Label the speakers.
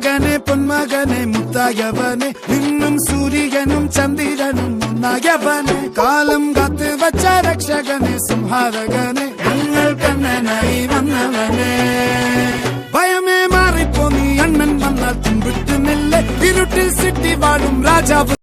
Speaker 1: മകനെ പൊന്മകനെ മുത്തായവനെ നിന്നും സൂര്യനും ചന്ദ്രനും ഒന്നായവനെ കാലം കാത്ത് വച്ച രക്ഷകനെ സംഹാരകനെ ഞങ്ങൾ കണ്ണനായി വന്നവനെ ഭയമേ മാറിപ്പോ നീ അണ്ണൻ വന്നാൽ തുമ്പിട്ടുന്നില്ല ഇരുട്ടിൽ സിട്ടി വാഴും രാജാവ്